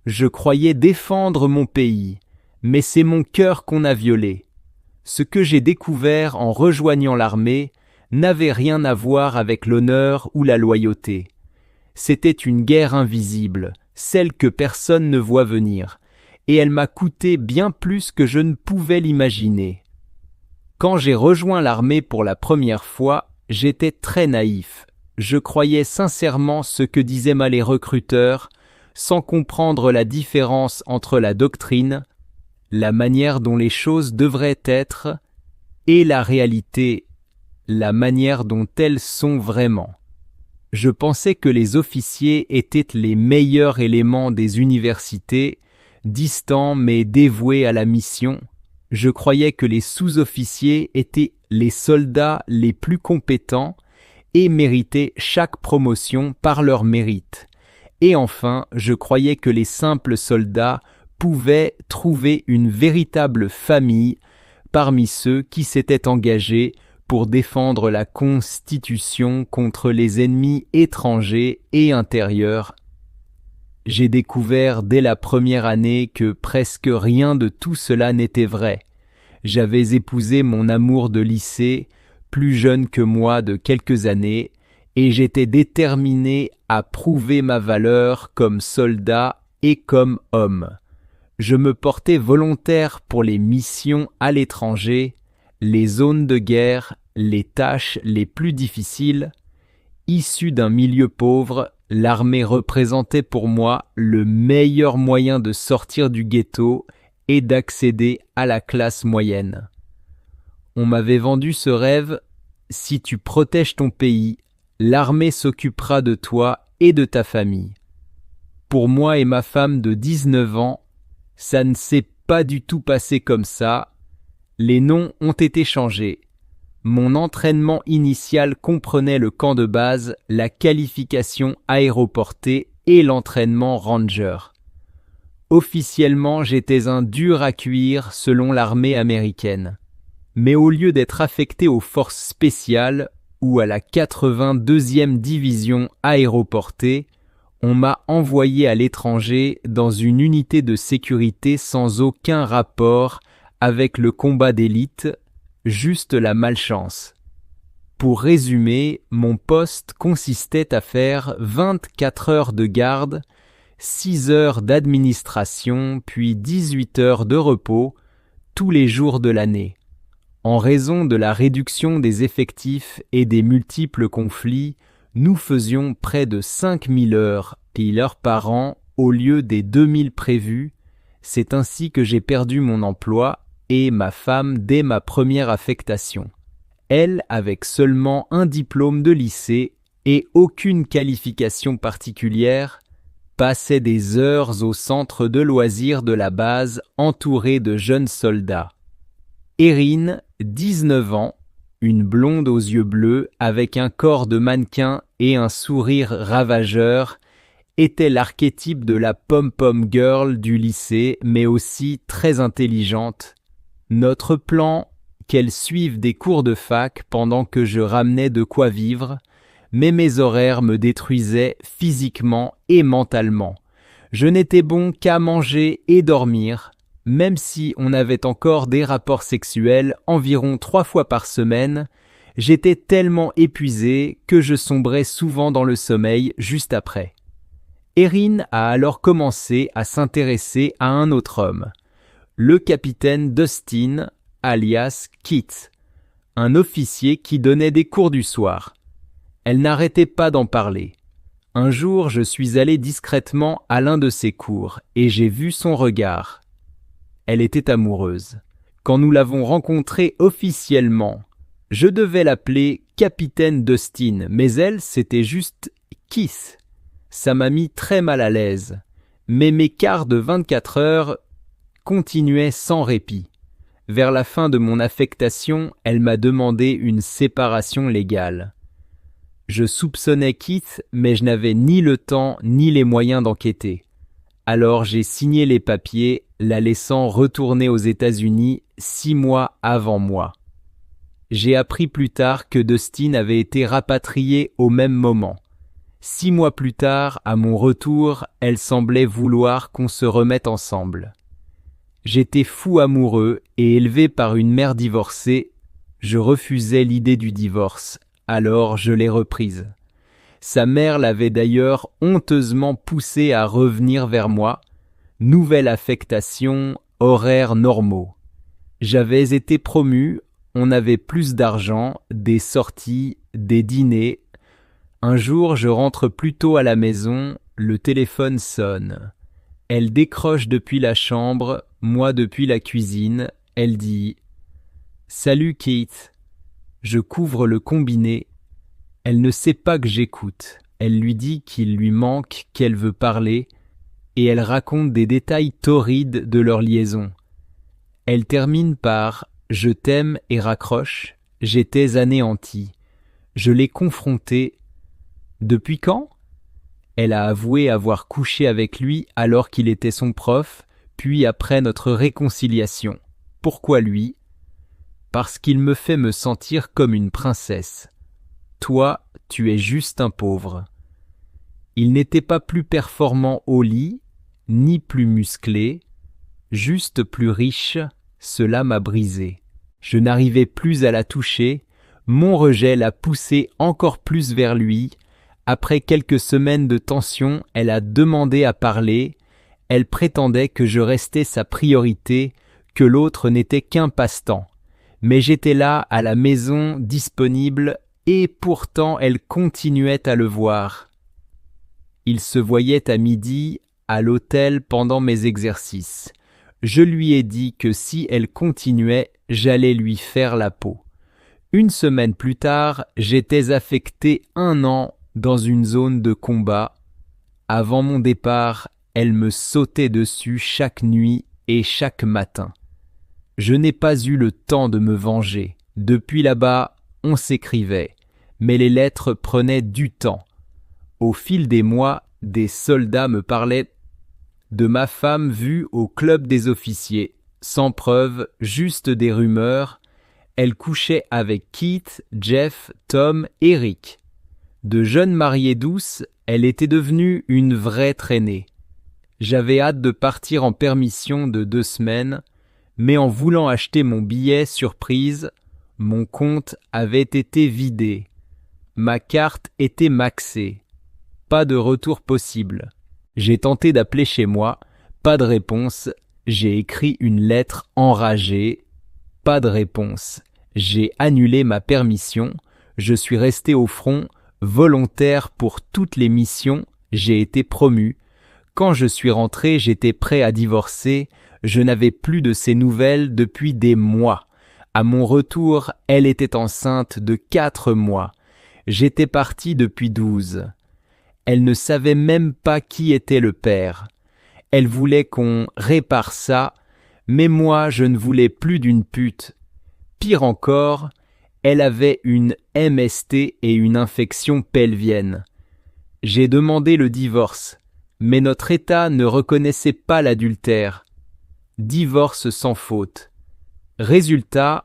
Je croyais défendre mon pays, mais c'est mon cœur qu'on a violé. Ce que j'ai découvert en rejoignant l'armée n'avait rien à voir avec l'honneur ou la loyauté. C'était une guerre invisible, celle que personne ne voit venir, et elle m'a coûté bien plus que je ne pouvais l'imaginer. Quand j'ai rejoint l'armée pour la première fois, j'étais très naïf. Je croyais sincèrement ce que disaient les recruteurs, sans comprendre la différence entre la doctrine, la manière dont les choses devraient être, et la réalité, la manière dont elles sont vraiment. Je pensais que les officiers étaient les meilleurs éléments des universités, distants mais dévoués à la mission. Je croyais que les sous-officiers étaient les soldats les plus compétents et méritaient chaque promotion par leur mérite. Et enfin, je croyais que les simples soldats pouvaient trouver une véritable famille parmi ceux qui s'étaient engagés pour défendre la Constitution contre les ennemis étrangers et intérieurs. J'ai découvert dès la première année que presque rien de tout cela n'était vrai. J'avais épousé mon amour de lycée, plus jeune que moi de quelques années, et j'étais déterminé à prouver ma valeur comme soldat et comme homme. Je me portais volontaire pour les missions à l'étranger, les zones de guerre, les tâches les plus difficiles. Issu d'un milieu pauvre, l'armée représentait pour moi le meilleur moyen de sortir du ghetto et d'accéder à la classe moyenne. On m'avait vendu ce rêve: si tu protèges ton pays, l'armée s'occupera de toi et de ta famille. Pour moi et ma femme de 19 ans, ça ne s'est pas du tout passé comme ça. Les noms ont été changés. Mon entraînement initial comprenait le camp de base, la qualification aéroportée et l'entraînement ranger. Officiellement, j'étais un dur à cuire selon l'armée américaine. Mais au lieu d'être affecté aux forces spéciales ou à la 82e division aéroportée, on m'a envoyé à l'étranger dans une unité de sécurité sans aucun rapport avec le combat d'élite, juste la malchance. Pour résumer, mon poste consistait à faire 24 heures de garde, 6 heures d'administration, puis 18 heures de repos, tous les jours de l'année. En raison de la réduction des effectifs et des multiples conflits, nous faisions près de 5000 heures par an au lieu des 2000 prévus. C'est ainsi que j'ai perdu mon emploi et ma femme dès ma première affectation. Elle avec seulement un diplôme de lycée et aucune qualification particulière, passait des heures au centre de loisirs de la base entourée de jeunes soldats. Erin, 19 ans, une blonde aux yeux bleus avec un corps de mannequin et un sourire ravageur, était l'archétype de la pom-pom girl du lycée, mais aussi très intelligente. Notre plan, qu'elle suive des cours de fac pendant que je ramenais de quoi vivre, mais mes horaires me détruisaient physiquement et mentalement. Je n'étais bon qu'à manger et dormir, même si on avait encore des rapports sexuels environ 3 fois par semaine. J'étais tellement épuisé que je sombrais souvent dans le sommeil juste après. Erin a alors commencé à s'intéresser à un autre homme, le capitaine Dustin, alias Kit, un officier qui donnait des cours du soir. Elle n'arrêtait pas d'en parler. Un jour, je suis allé discrètement à l'un de ses cours et j'ai vu son regard. Elle était amoureuse. Quand nous l'avons rencontrée officiellement, je devais l'appeler Capitaine Dustin, mais elle, c'était juste Kiss. Ça m'a mis très mal à l'aise, mais mes quarts de 24 heures continuaient sans répit. Vers la fin de mon affectation, elle m'a demandé une séparation légale. Je soupçonnais Keith, mais je n'avais ni le temps ni les moyens d'enquêter. Alors j'ai signé les papiers, la laissant retourner aux États-Unis 6 mois avant moi. J'ai appris plus tard que Dustin avait été rapatrié au même moment. 6 mois plus tard, à mon retour, elle semblait vouloir qu'on se remette ensemble. J'étais fou amoureux et élevé par une mère divorcée, je refusais l'idée du divorce, alors je l'ai reprise. Sa mère l'avait d'ailleurs honteusement poussé à revenir vers moi. Nouvelle affectation, horaires normaux. J'avais été promu, on avait plus d'argent, des sorties, des dîners. Un jour, je rentre plus tôt à la maison, le téléphone sonne. Elle décroche depuis la chambre, moi depuis la cuisine. Elle dit « Salut Kate ». Je couvre le combiné. Elle ne sait pas que j'écoute. Elle lui dit qu'il lui manque, qu'elle veut parler, et elle raconte des détails torrides de leur liaison. Elle termine par « Je t'aime » et raccroche. J'étais anéanti. Je l'ai confrontée. Depuis quand ? Elle a avoué avoir couché avec lui alors qu'il était son prof, puis après notre réconciliation. Pourquoi lui ? Parce qu'il me fait me sentir comme une princesse. Toi, tu es juste un pauvre. Il n'était pas plus performant au lit, ni plus musclé, juste plus riche, cela m'a brisé. Je n'arrivais plus à la toucher, mon rejet l'a poussée encore plus vers lui. Après quelques semaines de tension, elle a demandé à parler, elle prétendait que je restais sa priorité, que l'autre n'était qu'un passe-temps. Mais j'étais là, à la maison, disponible, et pourtant elle continuait à le voir. Il se voyait à midi, à l'hôtel pendant mes exercices. Je lui ai dit que si elle continuait, j'allais lui faire la peau. Une semaine plus tard, j'étais affecté 1 an dans une zone de combat. Avant mon départ, elle me sautait dessus chaque nuit et chaque matin. Je n'ai pas eu le temps de me venger. Depuis là-bas, on s'écrivait, mais les lettres prenaient du temps. Au fil des mois, des soldats me parlaient de ma femme vue au club des officiers, sans preuve, juste des rumeurs. Elle couchait avec Keith, Jeff, Tom et Rick. De jeune mariée douce, elle était devenue une vraie traînée. J'avais hâte de partir en permission de 2 semaines, mais en voulant acheter mon billet surprise, mon compte avait été vidé. Ma carte était maxée. Pas de retour possible. J'ai tenté d'appeler chez moi, pas de réponse. J'ai écrit une lettre enragée, pas de réponse. J'ai annulé ma permission. Je suis resté au front, volontaire pour toutes les missions. J'ai été promu. Quand je suis rentré, j'étais prêt à divorcer. Je n'avais plus de ses nouvelles depuis des mois. À mon retour, elle était enceinte de 4 mois. J'étais parti depuis 12. Elle ne savait même pas qui était le père. Elle voulait qu'on répare ça, mais moi je ne voulais plus d'une pute. Pire encore, elle avait une MST et une infection pelvienne. J'ai demandé le divorce, mais notre État ne reconnaissait pas l'adultère. Divorce sans faute. Résultat,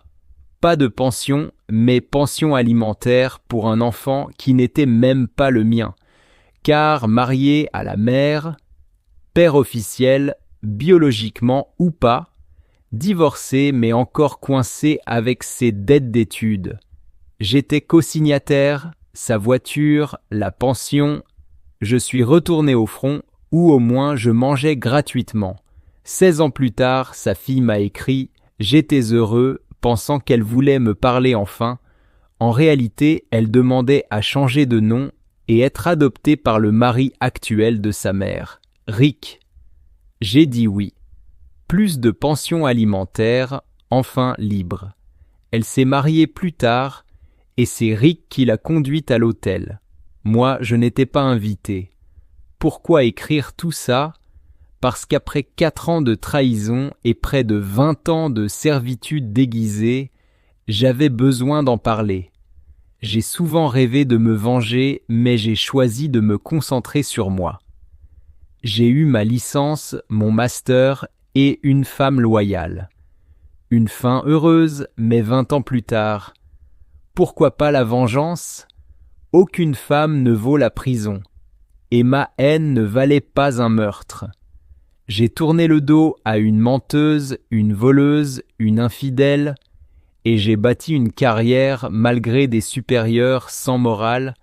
pas de pension, mais pension alimentaire pour un enfant qui n'était même pas le mien. Car marié à la mère, père officiel, biologiquement ou pas, divorcé mais encore coincé avec ses dettes d'études. J'étais co-signataire, sa voiture, la pension. Je suis retourné au front, ou au moins je mangeais gratuitement. 16 ans plus tard, sa fille m'a écrit « J'étais heureux », pensant qu'elle voulait me parler enfin. En réalité, elle demandait à changer de nom et être adoptée par le mari actuel de sa mère, Rick. J'ai dit oui. Plus de pension alimentaire, enfin libre. Elle s'est mariée plus tard et c'est Rick qui l'a conduite à l'hôtel. Moi, je n'étais pas invité. Pourquoi écrire tout ça ? Parce qu'après 4 ans de trahison et près de 20 ans de servitude déguisée, j'avais besoin d'en parler. J'ai souvent rêvé de me venger, mais j'ai choisi de me concentrer sur moi. J'ai eu ma licence, mon master et une femme loyale. Une fin heureuse, mais 20 ans plus tard. Pourquoi pas la vengeance ? Aucune femme ne vaut la prison, et ma haine ne valait pas un meurtre. J'ai tourné le dos à une menteuse, une voleuse, une infidèle, et j'ai bâti une carrière malgré des supérieurs sans morale,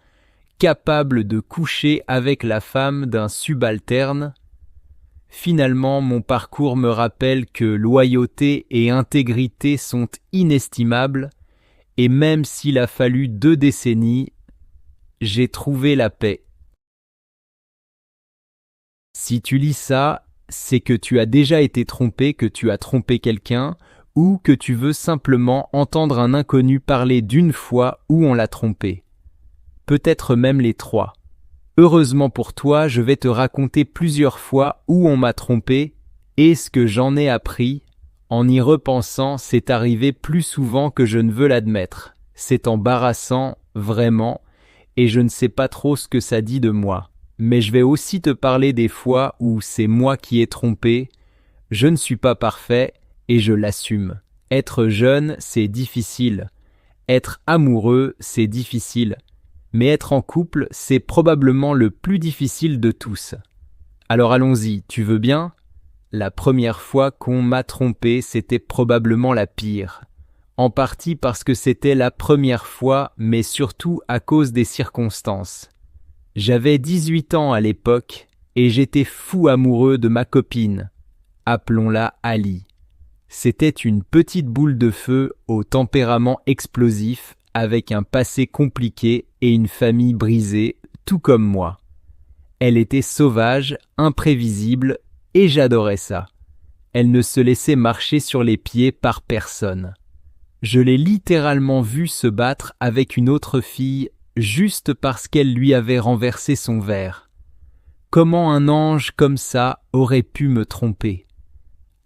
capables de coucher avec la femme d'un subalterne. Finalement, mon parcours me rappelle que loyauté et intégrité sont inestimables, et même s'il a fallu 2 décennies, j'ai trouvé la paix. Si tu lis ça, c'est que tu as déjà été trompé, que tu as trompé quelqu'un, ou que tu veux simplement entendre un inconnu parler d'une fois où on l'a trompé. Peut-être même les 3. Heureusement pour toi, je vais te raconter plusieurs fois où on m'a trompé, et ce que j'en ai appris. En y repensant, c'est arrivé plus souvent que je ne veux l'admettre. C'est embarrassant, vraiment, et je ne sais pas trop ce que ça dit de moi. Mais je vais aussi te parler des fois où c'est moi qui ai trompé. Je ne suis pas parfait et je l'assume. Être jeune, c'est difficile. Être amoureux, c'est difficile. Mais être en couple, c'est probablement le plus difficile de tous. Alors allons-y, tu veux bien ? La première fois qu'on m'a trompé, c'était probablement la pire. En partie parce que c'était la première fois, mais surtout à cause des circonstances. J'avais 18 ans à l'époque et j'étais fou amoureux de ma copine. Appelons-la Ali. C'était une petite boule de feu au tempérament explosif, avec un passé compliqué et une famille brisée, tout comme moi. Elle était sauvage, imprévisible, et j'adorais ça. Elle ne se laissait marcher sur les pieds par personne. Je l'ai littéralement vue se battre avec une autre fille juste parce qu'elle lui avait renversé son verre. Comment un ange comme ça aurait pu me tromper ?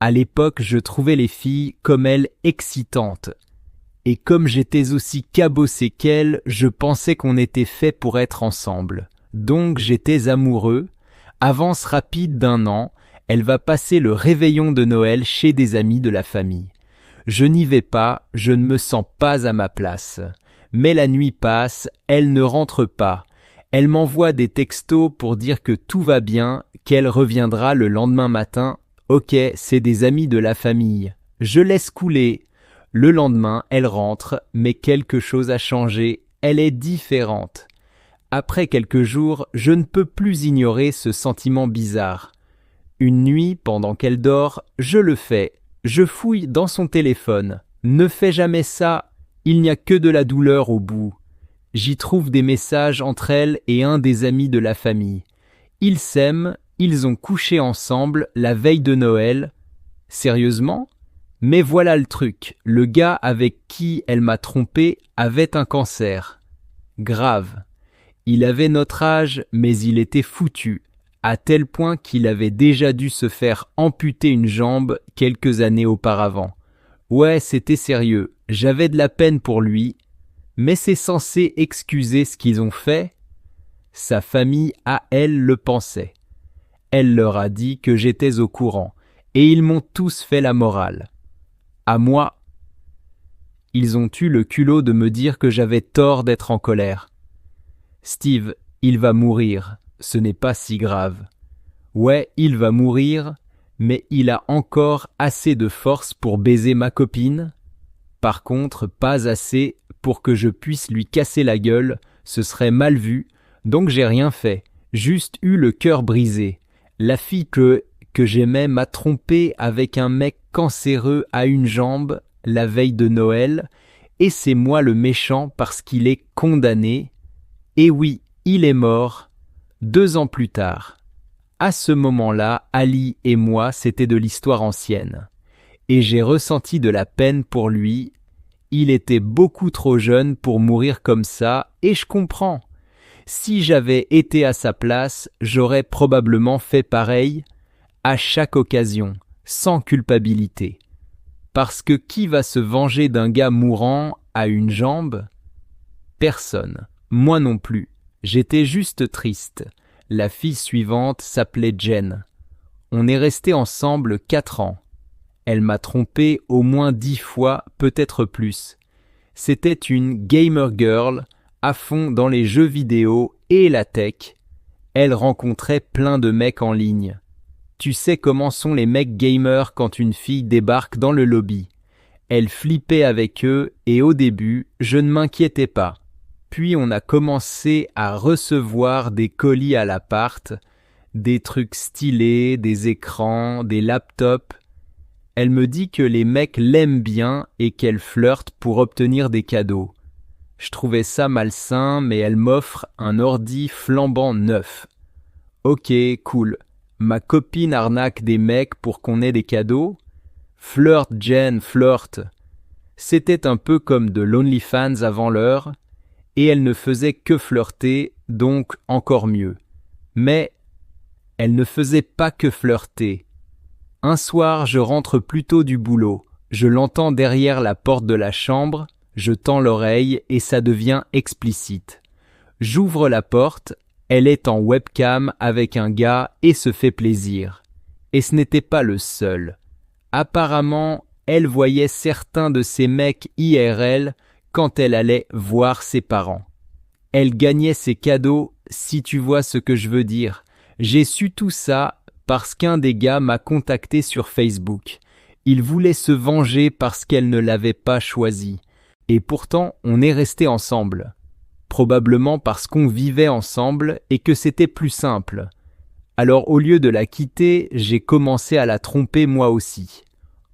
À l'époque, je trouvais les filles comme elle excitantes. Et comme j'étais aussi cabossé qu'elle, je pensais qu'on était fait pour être ensemble. Donc j'étais amoureux. Avance rapide d'1 an, elle va passer le réveillon de Noël chez des amis de la famille. Je n'y vais pas, je ne me sens pas à ma place. Mais la nuit passe, elle ne rentre pas. Elle m'envoie des textos pour dire que tout va bien, qu'elle reviendra le lendemain matin. Ok, c'est des amis de la famille. Je laisse couler. Le lendemain, elle rentre, mais quelque chose a changé. Elle est différente. Après quelques jours, je ne peux plus ignorer ce sentiment bizarre. Une nuit, pendant qu'elle dort, je le fais. Je fouille dans son téléphone. Ne fais jamais ça. Il n'y a que de la douleur au bout. J'y trouve des messages entre elle et un des amis de la famille. Ils s'aiment, ils ont couché ensemble la veille de Noël. Sérieusement ? Mais voilà le truc, le gars avec qui elle m'a trompé avait un cancer. Grave. Il avait notre âge, mais il était foutu, à tel point qu'il avait déjà dû se faire amputer une jambe quelques années auparavant. Ouais, c'était sérieux, j'avais de la peine pour lui, mais c'est censé excuser ce qu'ils ont fait. Sa famille, à elle, le pensait. Elle leur a dit que j'étais au courant, et ils m'ont tous fait la morale. À moi, ils ont eu le culot de me dire que j'avais tort d'être en colère. Steve, il va mourir, ce n'est pas si grave. Ouais, il va mourir, mais il a encore assez de force pour baiser ma copine. Par contre, pas assez pour que je puisse lui casser la gueule, ce serait mal vu, donc j'ai rien fait, juste eu le cœur brisé. La fille que j'aimais m'a trompé avec un mec cancéreux à une jambe la veille de Noël, et c'est moi le méchant parce qu'il est condamné. Et oui, il est mort 2 ans plus tard. À ce moment-là, Ali et moi, c'était de l'histoire ancienne. Et j'ai ressenti de la peine pour lui. Il était beaucoup trop jeune pour mourir comme ça, et je comprends. Si j'avais été à sa place, j'aurais probablement fait pareil, à chaque occasion, sans culpabilité. Parce que qui va se venger d'un gars mourant à une jambe ? Personne. Moi non plus. J'étais juste triste. La fille suivante s'appelait Jen. On est restés ensemble 4 ans. Elle m'a trompé au moins 10 fois, peut-être plus. C'était une gamer girl, à fond dans les jeux vidéo et la tech, elle rencontrait plein de mecs en ligne. Tu sais comment sont les mecs gamers quand une fille débarque dans le lobby. Elle flippait avec eux et au début, je ne m'inquiétais pas. Puis on a commencé à recevoir des colis à l'appart, des trucs stylés, des écrans, des laptops. Elle me dit que les mecs l'aiment bien et qu'elle flirte pour obtenir des cadeaux. Je trouvais ça malsain, mais elle m'offre un ordi flambant neuf. Ok, cool. Ma copine arnaque des mecs pour qu'on ait des cadeaux. Flirt, Jen, flirt. C'était un peu comme de l'OnlyFans avant l'heure, et elle ne faisait que flirter, donc encore mieux. Mais elle ne faisait pas que flirter. Un soir, je rentre plus tôt du boulot. Je l'entends derrière la porte de la chambre, je tends l'oreille et ça devient explicite. J'ouvre la porte, elle est en webcam avec un gars et se fait plaisir. Et ce n'était pas le seul. Apparemment, elle voyait certains de ces mecs IRL quand elle allait voir ses parents. Elle gagnait ses cadeaux, si tu vois ce que je veux dire. J'ai su tout ça parce qu'un des gars m'a contacté sur Facebook. Il voulait se venger parce qu'elle ne l'avait pas choisi. Et pourtant, on est restés ensemble. Probablement parce qu'on vivait ensemble et que c'était plus simple. Alors au lieu de la quitter, j'ai commencé à la tromper moi aussi.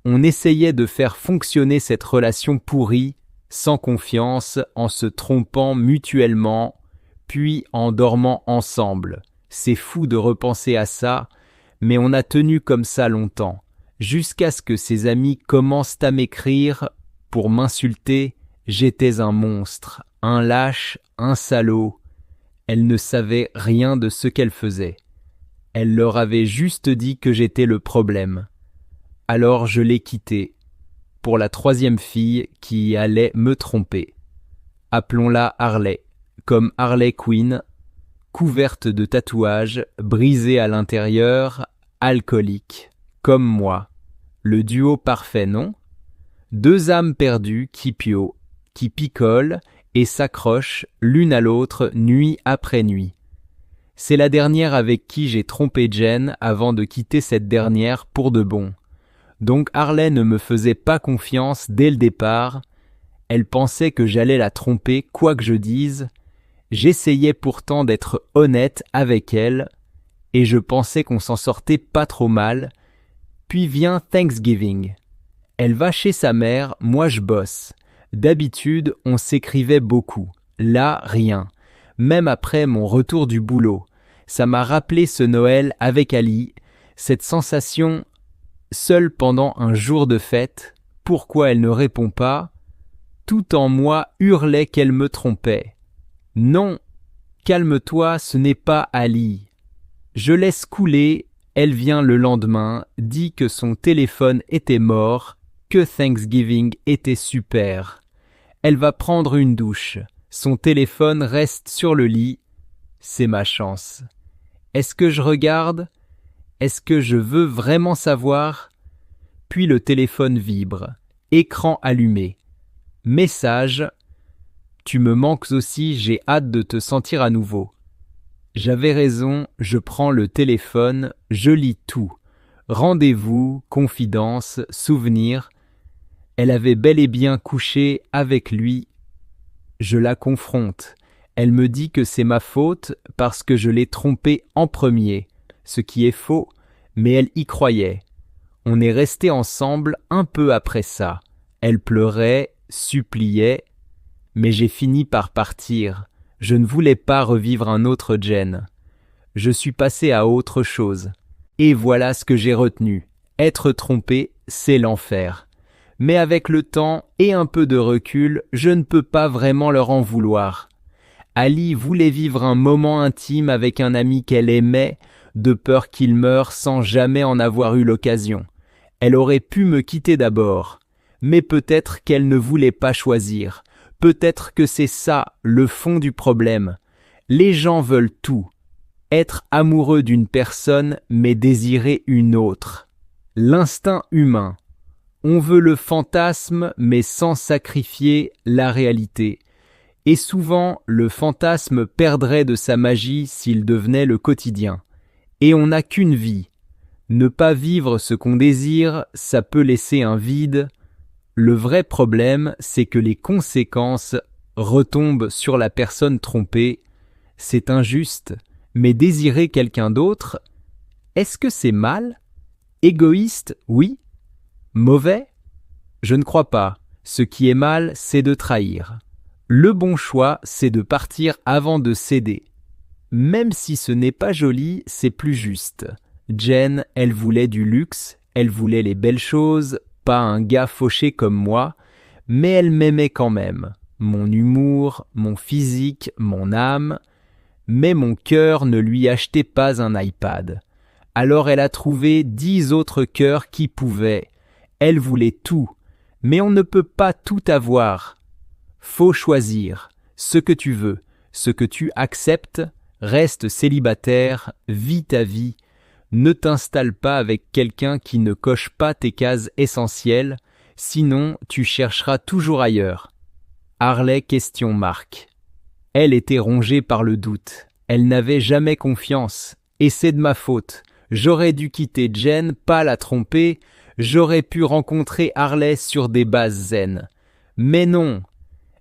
On essayait de faire fonctionner cette relation pourrie, sans confiance, en se trompant mutuellement, puis en dormant ensemble. C'est fou de repenser à ça, mais on a tenu comme ça longtemps, jusqu'à ce que ses amis commencent à m'écrire pour m'insulter. J'étais un monstre, un lâche, un salaud. Elle ne savait rien de ce qu'elle faisait. Elle leur avait juste dit que j'étais le problème. Alors je l'ai quittée, pour la troisième fille qui allait me tromper. Appelons-la Harley, comme Harley Quinn, couverte de tatouages, brisée à l'intérieur, alcoolique, comme moi. Le duo parfait, non? Deux âmes perdues qui picolent et s'accrochent l'une à l'autre nuit après nuit. C'est la dernière avec qui j'ai trompé Jen avant de quitter cette dernière pour de bon. Donc Harley ne me faisait pas confiance dès le départ. Elle pensait que j'allais la tromper quoi que je dise. J'essayais pourtant d'être honnête avec elle et je pensais qu'on s'en sortait pas trop mal. Puis vient Thanksgiving. Elle va chez sa mère, moi je bosse. D'habitude, on s'écrivait beaucoup. Là, rien. Même après mon retour du boulot. Ça m'a rappelé ce Noël avec Ali, cette sensation seule pendant un jour de fête. Pourquoi elle ne répond pas? Tout en moi hurlait qu'elle me trompait. Non, calme-toi, ce n'est pas Ali. Je laisse couler, elle vient le lendemain, dit que son téléphone était mort, que Thanksgiving était super. Elle va prendre une douche. Son téléphone reste sur le lit. C'est ma chance. Est-ce que je regarde? Est-ce que je veux vraiment savoir? Puis le téléphone vibre. Écran allumé. Message. Tu me manques aussi, j'ai hâte de te sentir à nouveau. J'avais raison, je prends le téléphone, je lis tout. Rendez-vous, confidence, souvenirs. Elle avait bel et bien couché avec lui. Je la confronte. Elle me dit que c'est ma faute parce que je l'ai trompée en premier, ce qui est faux, mais elle y croyait. On est restés ensemble un peu après ça. Elle pleurait, suppliait, mais j'ai fini par partir. Je ne voulais pas revivre un autre Jen. Je suis passé à autre chose. Et voilà ce que j'ai retenu. Être trompé, c'est l'enfer. Mais avec le temps et un peu de recul, je ne peux pas vraiment leur en vouloir. Ali voulait vivre un moment intime avec un ami qu'elle aimait, de peur qu'il meure sans jamais en avoir eu l'occasion. Elle aurait pu me quitter d'abord, mais peut-être qu'elle ne voulait pas choisir. Peut-être que c'est ça le fond du problème. Les gens veulent tout. Être amoureux d'une personne, mais désirer une autre. L'instinct humain. On veut le fantasme, mais sans sacrifier la réalité. Et souvent, le fantasme perdrait de sa magie s'il devenait le quotidien. Et on n'a qu'une vie. Ne pas vivre ce qu'on désire, ça peut laisser un vide. Le vrai problème, c'est que les conséquences retombent sur la personne trompée. C'est injuste, mais désirer quelqu'un d'autre, est-ce que c'est mal? Égoïste, oui. Mauvais? Je ne crois pas. Ce qui est mal, c'est de trahir. Le bon choix, c'est de partir avant de céder. Même si ce n'est pas joli, c'est plus juste. Jen, elle voulait du luxe, elle voulait les belles choses, pas un gars fauché comme moi, mais elle m'aimait quand même. Mon humour, mon physique, mon âme, mais mon cœur ne lui achetait pas un iPad. Alors elle a trouvé 10 autres cœurs qui pouvaient. Elle voulait tout, mais on ne peut pas tout avoir. Faut choisir ce que tu veux, ce que tu acceptes, reste célibataire, vis ta vie, ne t'installe pas avec quelqu'un qui ne coche pas tes cases essentielles, sinon tu chercheras toujours ailleurs. Harley question Marc. Elle était rongée par le doute, elle n'avait jamais confiance, et c'est de ma faute. J'aurais dû quitter Jen, pas la tromper, j'aurais pu rencontrer Harley sur des bases zen. Mais non,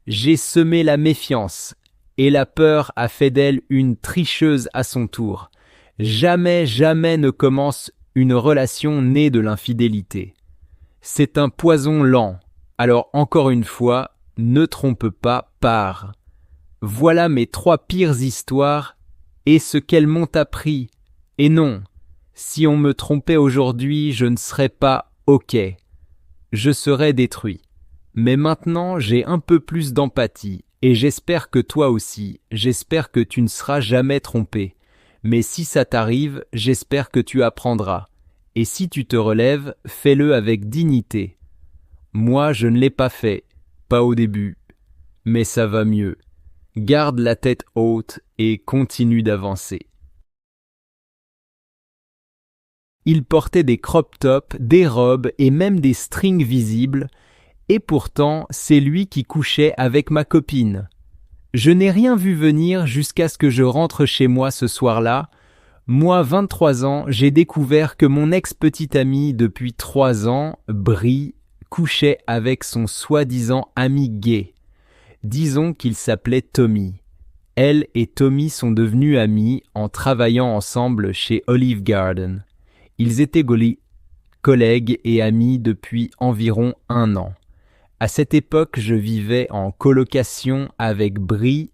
j'ai semé la méfiance, et la peur a fait d'elle une tricheuse à son tour. Jamais, jamais ne commence une relation née de l'infidélité. C'est un poison lent, alors encore une fois, ne trompe pas, pars. Voilà mes 3 pires histoires, et ce qu'elles m'ont appris. Et non, si on me trompait aujourd'hui, je ne serais pas OK. Je serais détruit. Mais maintenant, j'ai un peu plus d'empathie, et j'espère que toi aussi, j'espère que tu ne seras jamais trompé. Mais si ça t'arrive, j'espère que tu apprendras. Et si tu te relèves, fais-le avec dignité. Moi, je ne l'ai pas fait, pas au début. Mais ça va mieux. Garde la tête haute et continue d'avancer. Il portait des crop tops, des robes et même des strings visibles, et pourtant, c'est lui qui couchait avec ma copine. Je n'ai rien vu venir jusqu'à ce que je rentre chez moi ce soir-là. Moi, 23 ans, j'ai découvert que mon ex-petite amie depuis 3 ans, Brie, couchait avec son soi-disant ami gay. Disons qu'il s'appelait Tommy. Elle et Tommy sont devenus amis en travaillant ensemble chez Olive Garden. Ils étaient collègues et amis depuis environ 1 an. À cette époque, je vivais en colocation avec Brie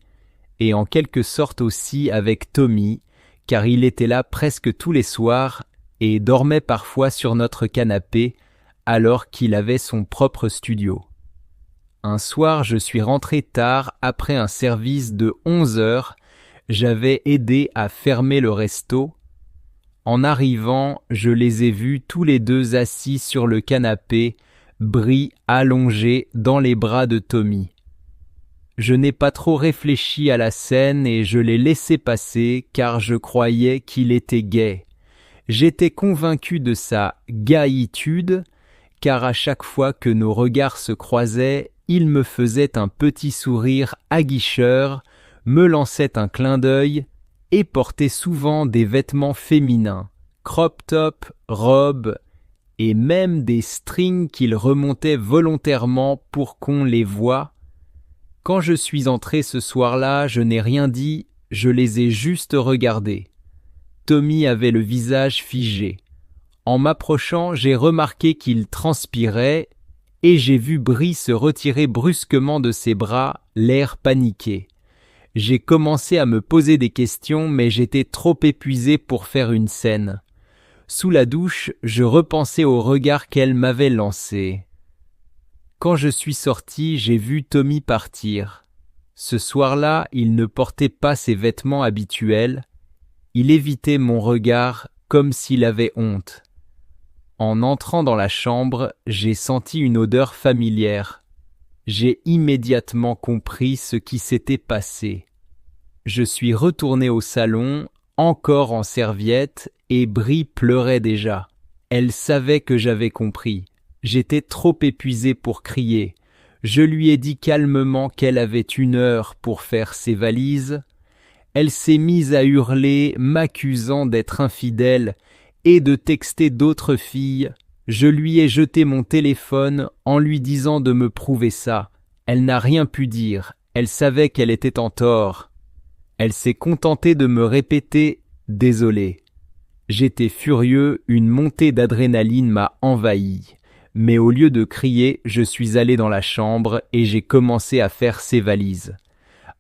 et en quelque sorte aussi avec Tommy, car il était là presque tous les soirs et dormait parfois sur notre canapé alors qu'il avait son propre studio. Un soir, je suis rentré tard après un service de 11 heures. J'avais aidé à fermer le resto. En arrivant, je les ai vus tous les deux assis sur le canapé, Brie allongé dans les bras de Tommy. Je n'ai pas trop réfléchi à la scène et je l'ai laissé passer car je croyais qu'il était gai. J'étais convaincu de sa gaïtude car à chaque fois que nos regards se croisaient, il me faisait un petit sourire aguicheur, me lançait un clin d'œil et portait souvent des vêtements féminins, crop top, robes et même des strings qu'il remontait volontairement pour qu'on les voie. Quand je suis entré ce soir-là, je n'ai rien dit, je les ai juste regardés. Tommy avait le visage figé. En m'approchant, j'ai remarqué qu'il transpirait et j'ai vu Brie se retirer brusquement de ses bras, l'air paniqué. J'ai commencé à me poser des questions, mais j'étais trop épuisé pour faire une scène. Sous la douche, je repensais au regard qu'elle m'avait lancé. Quand je suis sorti, j'ai vu Tommy partir. Ce soir-là, il ne portait pas ses vêtements habituels. Il évitait mon regard comme s'il avait honte. En entrant dans la chambre, j'ai senti une odeur familière. J'ai immédiatement compris ce qui s'était passé. Je suis retourné au salon, encore en serviette, et Brie pleurait déjà. Elle savait que j'avais compris. J'étais trop épuisé pour crier. Je lui ai dit calmement qu'elle avait 1 heure pour faire ses valises. Elle s'est mise à hurler, m'accusant d'être infidèle et de texter d'autres filles. Je lui ai jeté mon téléphone en lui disant de me prouver ça. Elle n'a rien pu dire, elle savait qu'elle était en tort. Elle s'est contentée de me répéter « Désolé ». J'étais furieux, une montée d'adrénaline m'a envahi. Mais au lieu de crier, je suis allé dans la chambre et j'ai commencé à faire ses valises.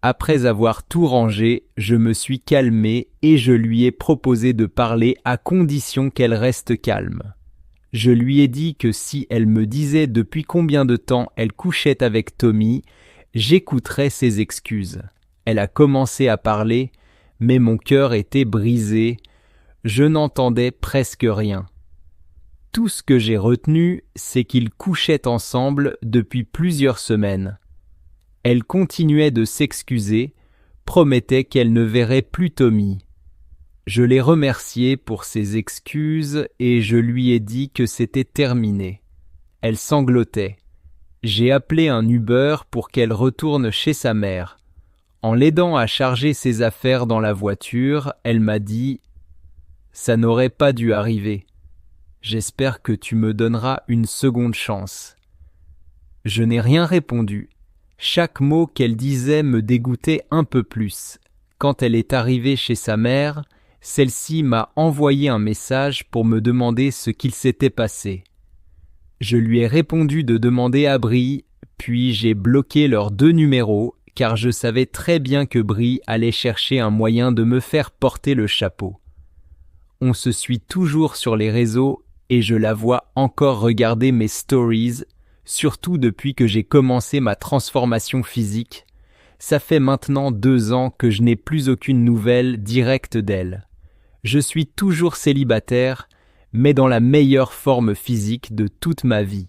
Après avoir tout rangé, je me suis calmé et je lui ai proposé de parler à condition qu'elle reste calme. Je lui ai dit que si elle me disait depuis combien de temps elle couchait avec Tommy, j'écouterais ses excuses. Elle a commencé à parler, mais mon cœur était brisé. Je n'entendais presque rien. Tout ce que j'ai retenu, c'est qu'ils couchaient ensemble depuis plusieurs semaines. Elle continuait de s'excuser, promettait qu'elle ne verrait plus Tommy. Je l'ai remerciée pour ses excuses et je lui ai dit que c'était terminé. Elle sanglotait. J'ai appelé un Uber pour qu'elle retourne chez sa mère. En l'aidant à charger ses affaires dans la voiture, elle m'a dit « Ça n'aurait pas dû arriver. J'espère que tu me donneras une seconde chance. » Je n'ai rien répondu. Chaque mot qu'elle disait me dégoûtait un peu plus. Quand elle est arrivée chez sa mère, celle-ci m'a envoyé un message pour me demander ce qu'il s'était passé. Je lui ai répondu de demander à Brie, puis j'ai bloqué leurs 2 numéros, car je savais très bien que Brie allait chercher un moyen de me faire porter le chapeau. On se suit toujours sur les réseaux et je la vois encore regarder mes stories, surtout depuis que j'ai commencé ma transformation physique. Ça fait maintenant 2 ans que je n'ai plus aucune nouvelle directe d'elle. Je suis toujours célibataire, mais dans la meilleure forme physique de toute ma vie.